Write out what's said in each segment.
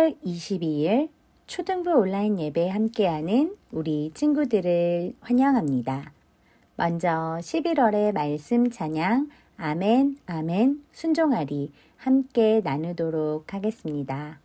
11월 22일 초등부 온라인 예배 함께하는 우리 친구들을 환영합니다. 먼저 11월의 말씀 찬양 아멘 아멘 순종하리 함께 나누도록 하겠습니다.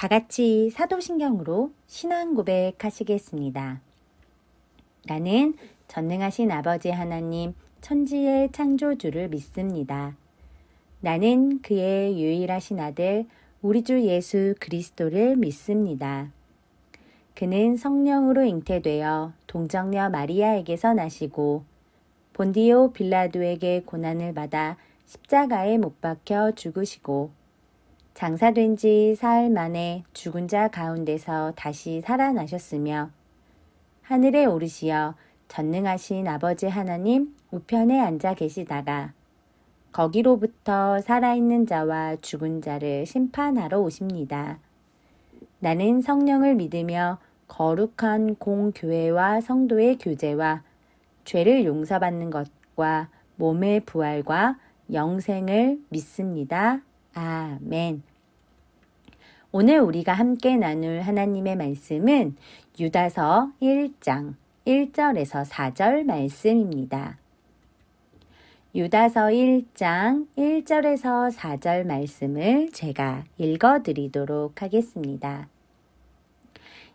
다 같이 사도신경으로 신앙 고백하시겠습니다. 나는 전능하신 아버지 하나님 천지의 창조주를 믿습니다. 나는 그의 유일하신 아들 우리 주 예수 그리스도를 믿습니다. 그는 성령으로 잉태되어 동정녀 마리아에게서 나시고 본디오 빌라도에게 고난을 받아 십자가에 못 박혀 죽으시고 장사된 지 사흘 만에 죽은 자 가운데서 다시 살아나셨으며 하늘에 오르시어 전능하신 아버지 하나님 우편에 앉아 계시다가 거기로부터 살아있는 자와 죽은 자를 심판하러 오십니다. 나는 성령을 믿으며 거룩한 공교회와 성도의 교제와 죄를 용서받는 것과 몸의 부활과 영생을 믿습니다. 아멘. 오늘 우리가 함께 나눌 하나님의 말씀은 유다서 1장 1절에서 4절 말씀입니다. 유다서 1장 1절에서 4절 말씀을 제가 읽어드리도록 하겠습니다.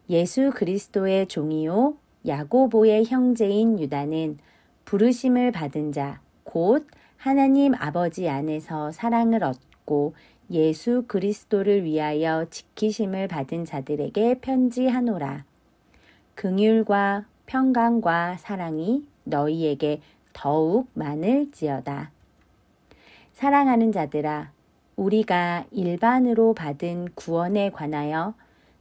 예수 그리스도의 종이요 야고보의 형제인 유다는 부르심을 받은 자, 곧 하나님 아버지 안에서 사랑을 얻고 예수 그리스도를 위하여 지키심을 받은 자들에게 편지하노라. 긍휼과 평강과 사랑이 너희에게 더욱 많을지어다. 사랑하는 자들아, 우리가 일반으로 받은 구원에 관하여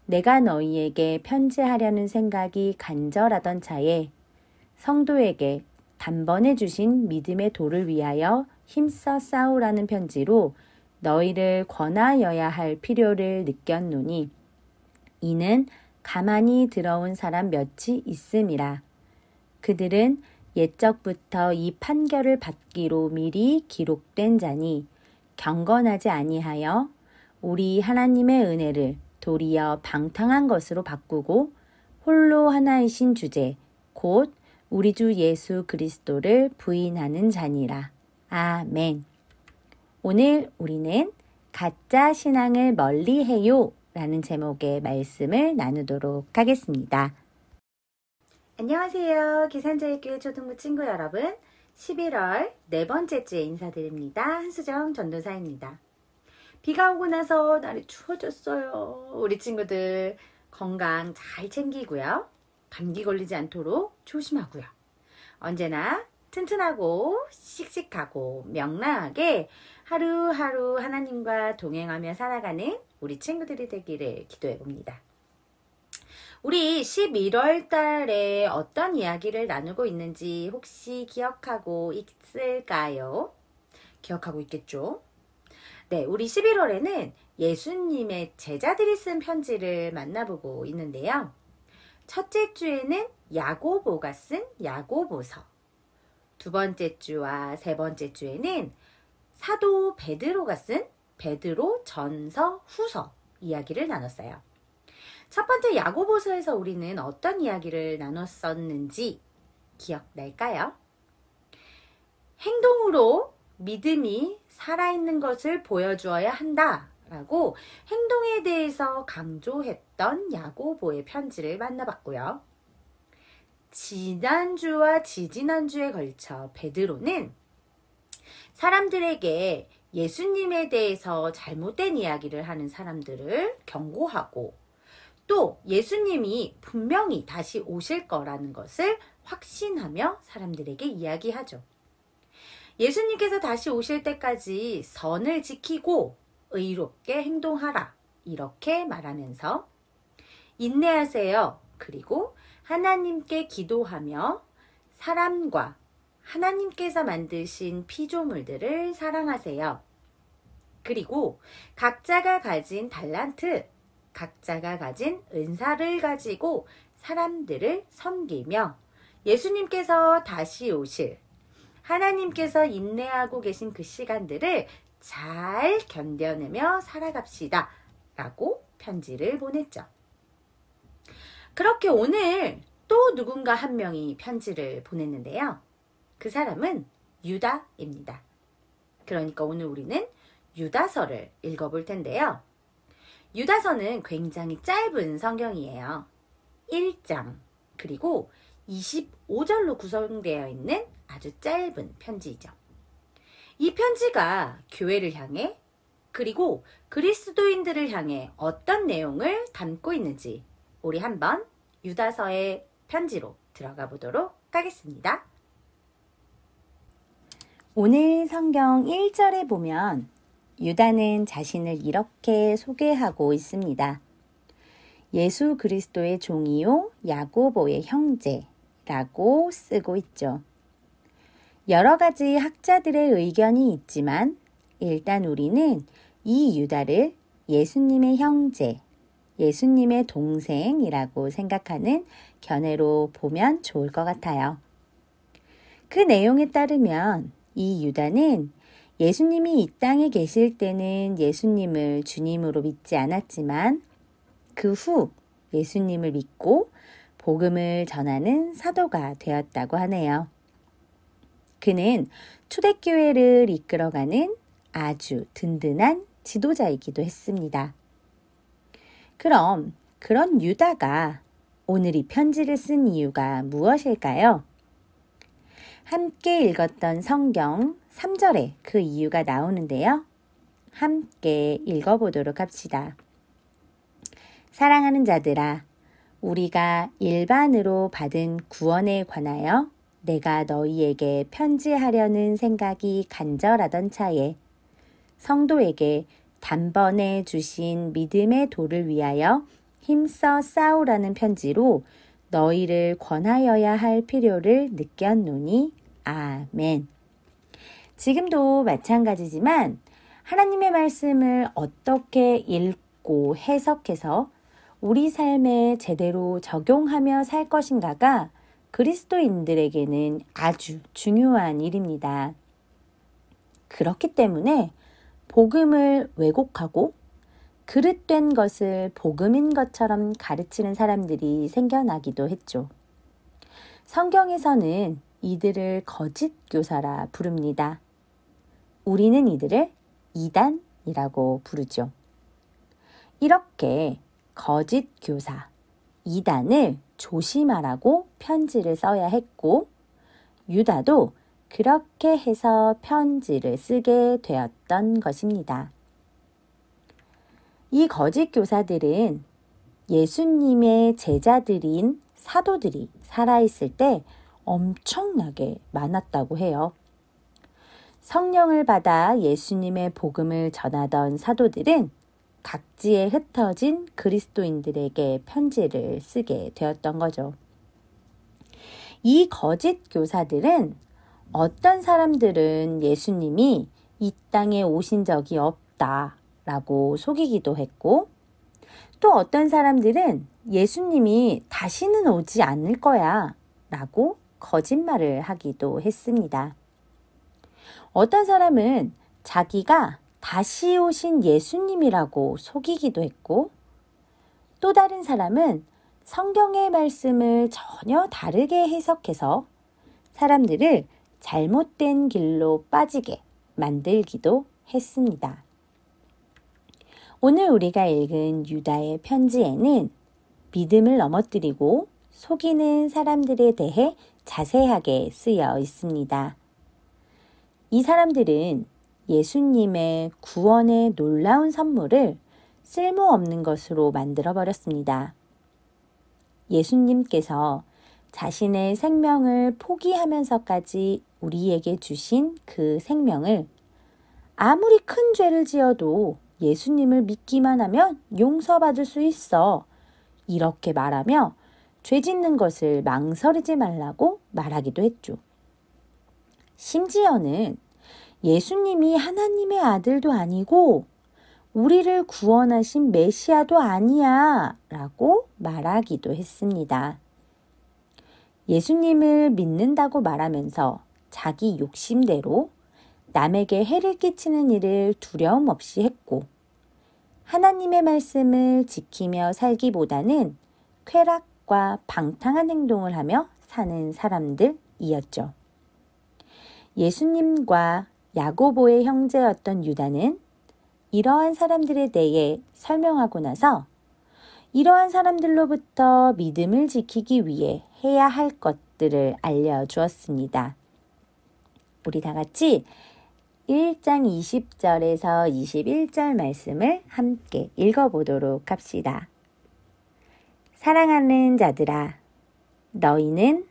내가 너희에게 편지하려는 생각이 간절하던 차에 성도에게 단번에 주신 믿음의 도를 위하여 힘써 싸우라는 편지로 너희를 권하여야 할 필요를 느꼈노니 이는 가만히 들어온 사람 몇이 있음이라. 그들은 옛적부터 이 판결을 받기로 미리 기록된 자니 경건하지 아니하여 우리 하나님의 은혜를 도리어 방탕한 것으로 바꾸고 홀로 하나이신 주제, 곧 우리 주 예수 그리스도를 부인하는 자니라. 아멘. 오늘 우리는 가짜 신앙을 멀리해요 라는 제목의 말씀을 나누도록 하겠습니다. 안녕하세요. 기산자의 교회 초등부 친구 여러분. 11월 네 번째 주에 인사드립니다. 한수정 전도사입니다. 비가 오고 나서 날이 추워졌어요. 우리 친구들 건강 잘 챙기고요. 감기 걸리지 않도록 조심하고요. 언제나 튼튼하고 씩씩하고 명랑하게 하루하루 하나님과 동행하며 살아가는 우리 친구들이 되기를 기도해 봅니다. 우리 11월 달에 어떤 이야기를 나누고 있는지 혹시 기억하고 있을까요? 기억하고 있겠죠? 네, 우리 11월에는 예수님의 제자들이 쓴 편지를 만나보고 있는데요. 첫째 주에는 야고보가 쓴 야고보서, 두 번째 주와 세 번째 주에는 사도 베드로가 쓴 베드로 전서 후서 이야기를 나눴어요. 첫 번째 야고보서에서 우리는 어떤 이야기를 나눴었는지 기억날까요? 행동으로 믿음이 살아있는 것을 보여주어야 한다라고 행동에 대해서 강조했던 야고보의 편지를 만나봤고요. 지난주와 지지난주에 걸쳐 베드로는 사람들에게 예수님에 대해서 잘못된 이야기를 하는 사람들을 경고하고 또 예수님이 분명히 다시 오실 거라는 것을 확신하며 사람들에게 이야기하죠. 예수님께서 다시 오실 때까지 선을 지키고 의롭게 행동하라 이렇게 말하면서 인내하세요. 그리고 하나님께 기도하며 사람과 하나님께서 만드신 피조물들을 사랑하세요. 그리고 각자가 가진 달란트, 각자가 가진 은사를 가지고 사람들을 섬기며 예수님께서 다시 오실 하나님께서 인내하고 계신 그 시간들을 잘 견뎌내며 살아갑시다 라고 편지를 보냈죠. 그렇게 오늘 또 누군가 한 명이 편지를 보냈는데요. 그 사람은 유다입니다. 그러니까 오늘 우리는 유다서를 읽어볼 텐데요. 유다서는 굉장히 짧은 성경이에요. 1장 그리고 25절로 구성되어 있는 아주 짧은 편지이죠. 이 편지가 교회를 향해 그리고 그리스도인들을 향해 어떤 내용을 담고 있는지 우리 한번 유다서의 편지로 들어가 보도록 하겠습니다. 오늘 성경 1절에 보면 유다는 자신을 이렇게 소개하고 있습니다. 예수 그리스도의 종이요 야고보의 형제라고 쓰고 있죠. 여러 가지 학자들의 의견이 있지만 일단 우리는 이 유다를 예수님의 형제, 예수님의 동생이라고 생각하는 견해로 보면 좋을 것 같아요. 그 내용에 따르면 이 유다는 예수님이 이 땅에 계실 때는 예수님을 주님으로 믿지 않았지만 그 후 예수님을 믿고 복음을 전하는 사도가 되었다고 하네요. 그는 초대교회를 이끌어가는 아주 든든한 지도자이기도 했습니다. 그럼 그런 유다가 오늘 이 편지를 쓴 이유가 무엇일까요? 함께 읽었던 성경 3절에 그 이유가 나오는데요. 함께 읽어보도록 합시다. 사랑하는 자들아, 우리가 일반으로 받은 구원에 관하여 내가 너희에게 편지하려는 생각이 간절하던 차에 성도에게 단번에 주신 믿음의 도를 위하여 힘써 싸우라는 편지로 너희를 권하여야 할 필요를 느꼈노니 아멘. 지금도 마찬가지지만 하나님의 말씀을 어떻게 읽고 해석해서 우리 삶에 제대로 적용하며 살 것인가가 그리스도인들에게는 아주 중요한 일입니다. 그렇기 때문에 복음을 왜곡하고 그릇된 것을 복음인 것처럼 가르치는 사람들이 생겨나기도 했죠. 성경에서는 이들을 거짓 교사라 부릅니다. 우리는 이들을 이단이라고 부르죠. 이렇게 거짓 교사, 이단을 조심하라고 편지를 써야 했고, 유다도 그렇게 해서 편지를 쓰게 되었던 것입니다. 이 거짓 교사들은 예수님의 제자들인 사도들이 살아있을 때 엄청나게 많았다고 해요. 성령을 받아 예수님의 복음을 전하던 사도들은 각지에 흩어진 그리스도인들에게 편지를 쓰게 되었던 거죠. 이 거짓 교사들은 어떤 사람들은 예수님이 이 땅에 오신 적이 없다라고 속이기도 했고, 또 어떤 사람들은 예수님이 다시는 오지 않을 거야 라고 거짓말을 하기도 했습니다. 어떤 사람은 자기가 다시 오신 예수님이라고 속이기도 했고, 또 다른 사람은 성경의 말씀을 전혀 다르게 해석해서 사람들을 잘못된 길로 빠지게 만들기도 했습니다. 오늘 우리가 읽은 유다의 편지에는 믿음을 넘어뜨리고 속이는 사람들에 대해 자세하게 쓰여 있습니다. 이 사람들은 예수님의 구원의 놀라운 선물을 쓸모없는 것으로 만들어버렸습니다. 예수님께서 자신의 생명을 포기하면서까지 우리에게 주신 그 생명을 아무리 큰 죄를 지어도 예수님을 믿기만 하면 용서받을 수 있어. 이렇게 말하며 죄 짓는 것을 망설이지 말라고 말하기도 했죠. 심지어는 예수님이 하나님의 아들도 아니고 우리를 구원하신 메시아도 아니야 라고 말하기도 했습니다. 예수님을 믿는다고 말하면서 자기 욕심대로 남에게 해를 끼치는 일을 두려움 없이 했고, 하나님의 말씀을 지키며 살기보다는 쾌락과 방탕한 행동을 하며 사는 사람들이었죠. 예수님과 야고보의 형제였던 유다는 이러한 사람들에 대해 설명하고 나서 이러한 사람들로부터 믿음을 지키기 위해 해야 할 것들을 알려주었습니다. 우리 다 같이 1장 20절에서 21절 말씀을 함께 읽어보도록 합시다. 사랑하는 자들아, 너희는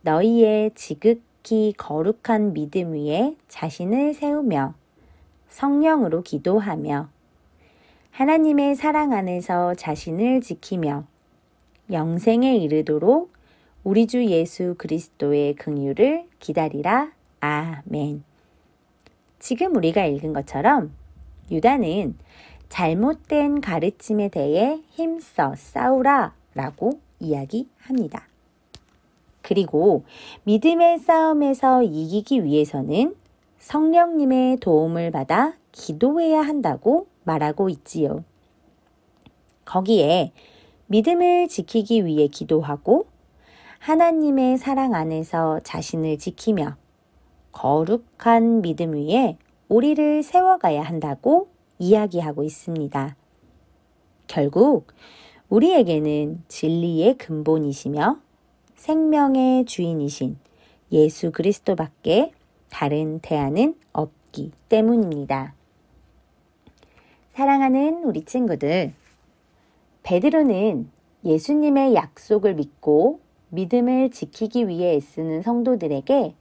너희의 지극히 거룩한 믿음 위에 자신을 세우며 성령으로 기도하며 하나님의 사랑 안에서 자신을 지키며 영생에 이르도록 우리 주 예수 그리스도의 긍휼을 기다리라. 아멘. 지금 우리가 읽은 것처럼 유다는 잘못된 가르침에 대해 힘써 싸우라 라고 이야기합니다. 그리고 믿음의 싸움에서 이기기 위해서는 성령님의 도움을 받아 기도해야 한다고 말하고 있지요. 거기에 믿음을 지키기 위해 기도하고 하나님의 사랑 안에서 자신을 지키며 거룩한 믿음 위에 우리를 세워가야 한다고 이야기하고 있습니다. 결국 우리에게는 진리의 근본이시며 생명의 주인이신 예수 그리스도밖에 다른 대안은 없기 때문입니다. 사랑하는 우리 친구들, 베드로는 예수님의 약속을 믿고 믿음을 지키기 위해 애쓰는 성도들에게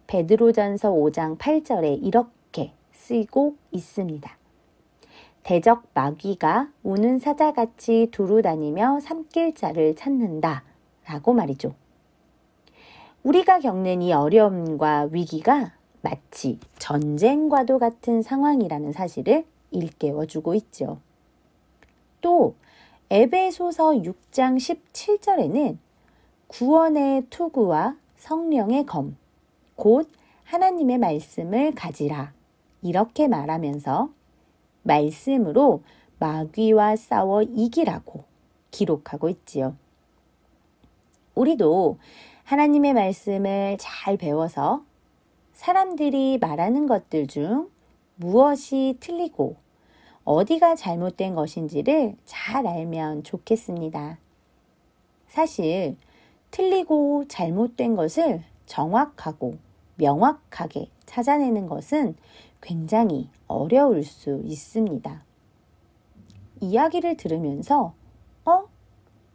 베드로전서 5장 8절에 이렇게 쓰이고 있습니다. 대적 마귀가 우는 사자같이 두루다니며 삼킬 자를 찾는다 라고 말이죠. 우리가 겪는 이 어려움과 위기가 마치 전쟁과도 같은 상황이라는 사실을 일깨워주고 있죠. 또 에베소서 6장 17절에는 구원의 투구와 성령의 검, 곧 하나님의 말씀을 가지라 이렇게 말하면서 말씀으로 마귀와 싸워 이기라고 기록하고 있지요. 우리도 하나님의 말씀을 잘 배워서 사람들이 말하는 것들 중 무엇이 틀리고 어디가 잘못된 것인지를 잘 알면 좋겠습니다. 사실 틀리고 잘못된 것을 정확하고 명확하게 찾아내는 것은 굉장히 어려울 수 있습니다. 이야기를 들으면서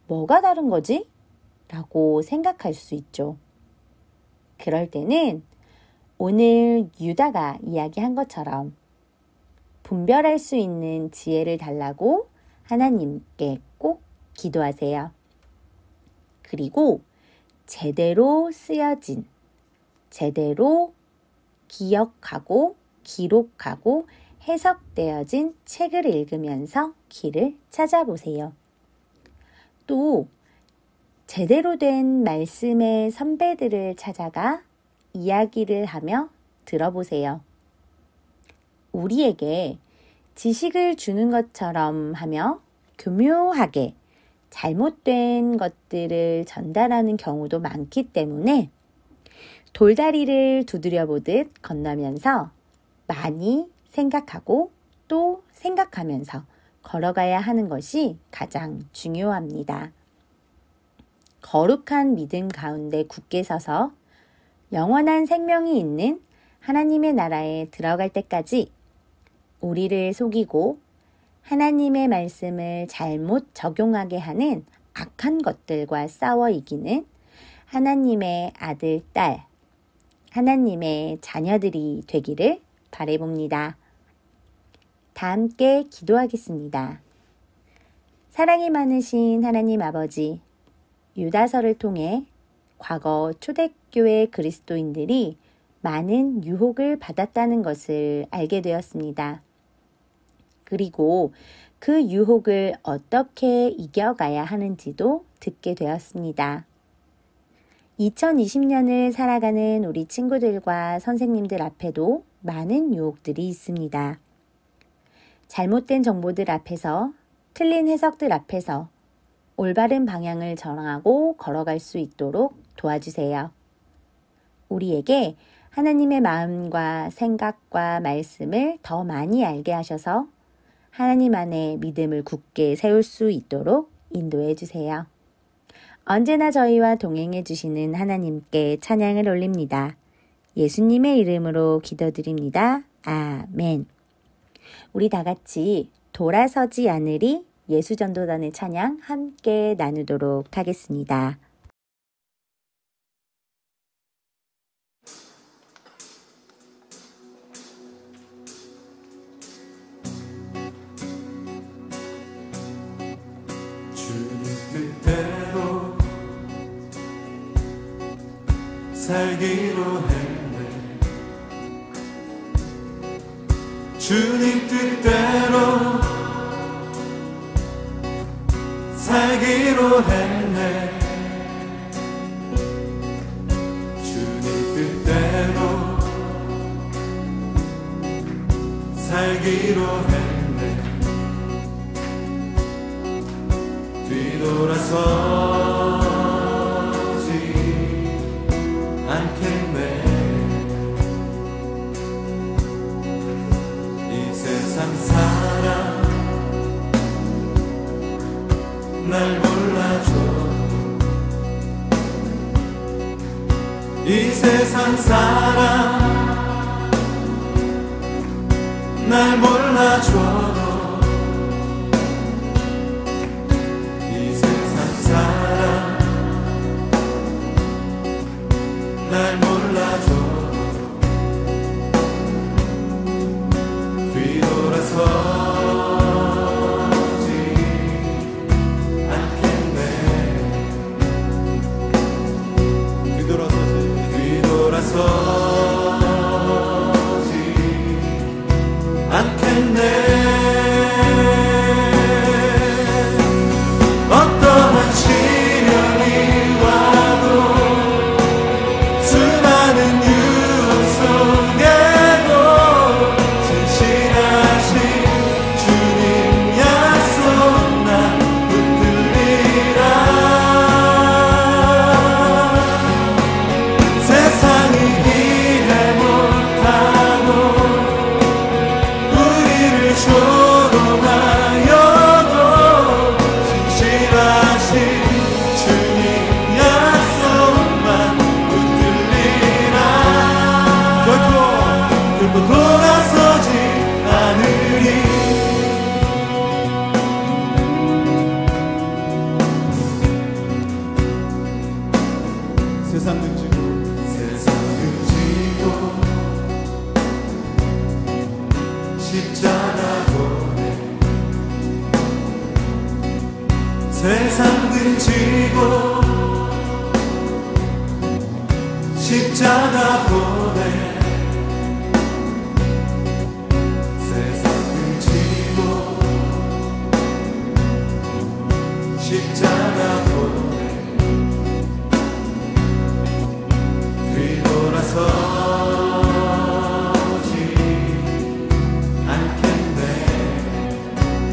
뭐가 다른 거지? 라고 생각할 수 있죠. 그럴 때는 오늘 유다가 이야기한 것처럼 분별할 수 있는 지혜를 달라고 하나님께 꼭 기도하세요. 그리고 제대로 쓰여진, 제대로 기억하고 기록하고 해석되어진 책을 읽으면서 길을 찾아보세요. 또 제대로 된 말씀의 선배들을 찾아가 이야기를 하며 들어보세요. 우리에게 지식을 주는 것처럼 하며 교묘하게 잘못된 것들을 전달하는 경우도 많기 때문에 돌다리를 두드려 보듯 건너면서 많이 생각하고 또 생각하면서 걸어가야 하는 것이 가장 중요합니다. 거룩한 믿음 가운데 굳게 서서 영원한 생명이 있는 하나님의 나라에 들어갈 때까지 우리를 속이고 하나님의 말씀을 잘못 적용하게 하는 악한 것들과 싸워 이기는 하나님의 아들, 딸, 하나님의 자녀들이 되기를 바라봅니다. 다 함께 기도하겠습니다. 사랑이 많으신 하나님 아버지, 유다서를 통해 과거 초대교회 그리스도인들이 많은 유혹을 받았다는 것을 알게 되었습니다. 그리고 그 유혹을 어떻게 이겨가야 하는지도 듣게 되었습니다. 2020년을 살아가는 우리 친구들과 선생님들 앞에도 많은 유혹들이 있습니다. 잘못된 정보들 앞에서, 틀린 해석들 앞에서 올바른 방향을 정하고 걸어갈 수 있도록 도와주세요. 우리에게 하나님의 마음과 생각과 말씀을 더 많이 알게 하셔서 하나님 안에 믿음을 굳게 세울 수 있도록 인도해 주세요. 언제나 저희와 동행해 주시는 하나님께 찬양을 올립니다. 예수님의 이름으로 기도드립니다. 아멘. 우리 다 같이 돌아서지 않으리 예수전도단의 찬양 함께 나누도록 하겠습니다. 주님 뜻대로 살기로 했네. 주님 뜻대로 살기로 했네. 주님 뜻대로 살기로 했네. 뒤돌아서지 않겠네. 이 세상 사람 날 몰라줘. 이 세상 사람 날 몰라줘도 이 세상 사람 날 몰라줘도 뒤돌아서 뒤돌아서지 않겠네. 조롱하여도 신실하신 주님 약속만 붙들리라. 결코 돌아서지 않으리. 세상 등지고 십자가 보내 세상 등지고 십자가 보내 세상 등지고 십자가 보내 뒤돌아서지 않겠네.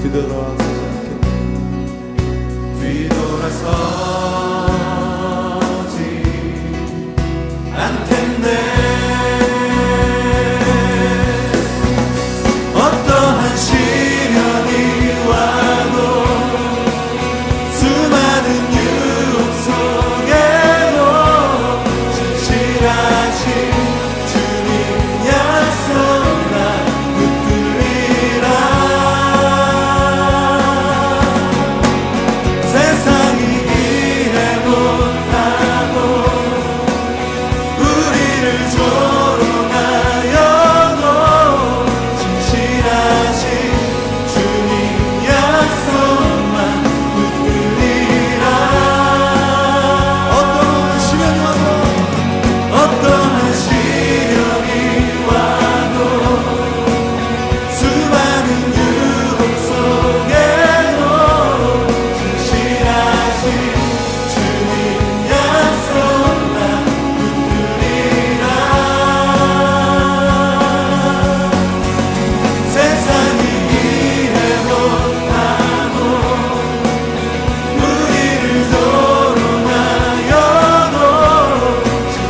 뒤돌아서지 않겠네. 어떠한 시련이 와도 수많은 유혹 속에도 신실하신 주님 약속나 붙들리라. 세상이 이해 못하고 우리를 조롱하여도 신실하신 주님 약속만 붙들리라. 어떠한 시련이 와도 수많은 유혹 속에도 신실하신 주님 약속만 붙들리라. 세상이 이해 못하고 우리를 조롱하여도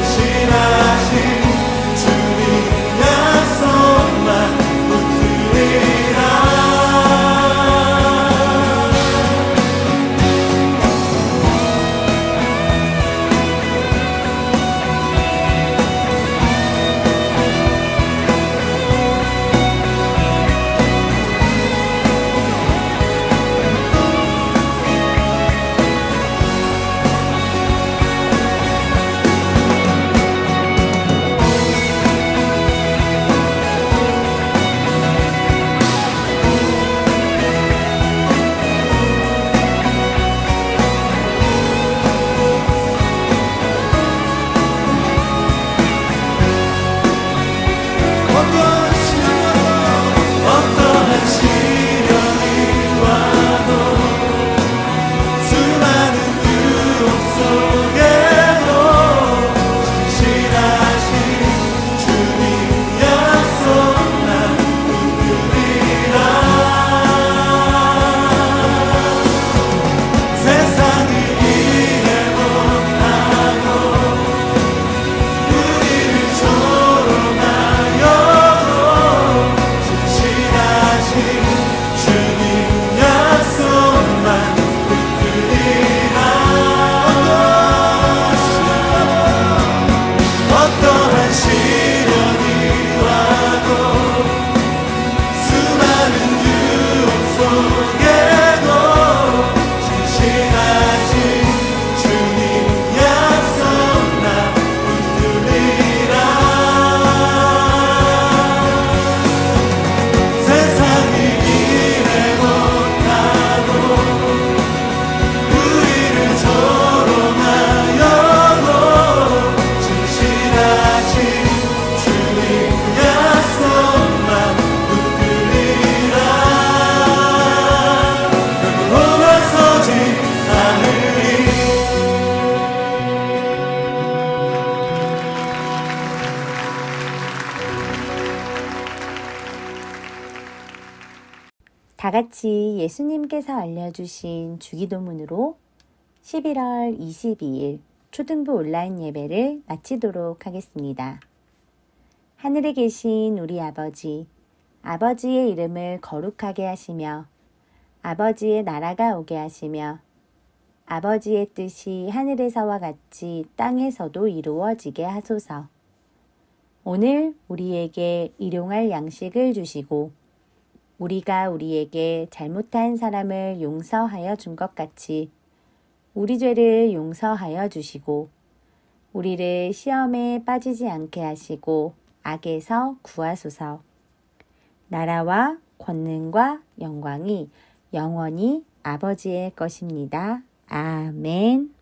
신실하신 주님 약속만 붙들리라. 어떠한 시련이 와도 수많은 유혹 속에도 신실하신 주님 약속만 붙들리라. 세상이 이해 못하고 우리를 조롱하여도 신실하신 주님 약속만 붙들리라. 어떠한 시련이 와도 수많은 유혹 속에도 신실하신 주님 약속만 붙들리라. 세상이 이해 못하고 우리를 조롱하여도 신실하신 주님 약속만 붙들리라. 결코 돌아서지 않으리. 다 같이 예수님께서 알려주신 주기도문으로 11월 22일 초등부 온라인 예배를 마치도록 하겠습니다. 하늘에 계신 우리 아버지, 아버지의 이름을 거룩하게 하시며 아버지의 나라가 오게 하시며 아버지의 뜻이 하늘에서와 같이 땅에서도 이루어지게 하소서. 오늘 우리에게 일용할 양식을 주시고 우리가 우리에게 잘못한 사람을 용서하여 준 것 같이 우리 죄를 용서하여 주시고 우리를 시험에 빠지지 않게 하시고 악에서 구하소서. 나라와 권능과 영광이 영원히 아버지의 것입니다. 아멘.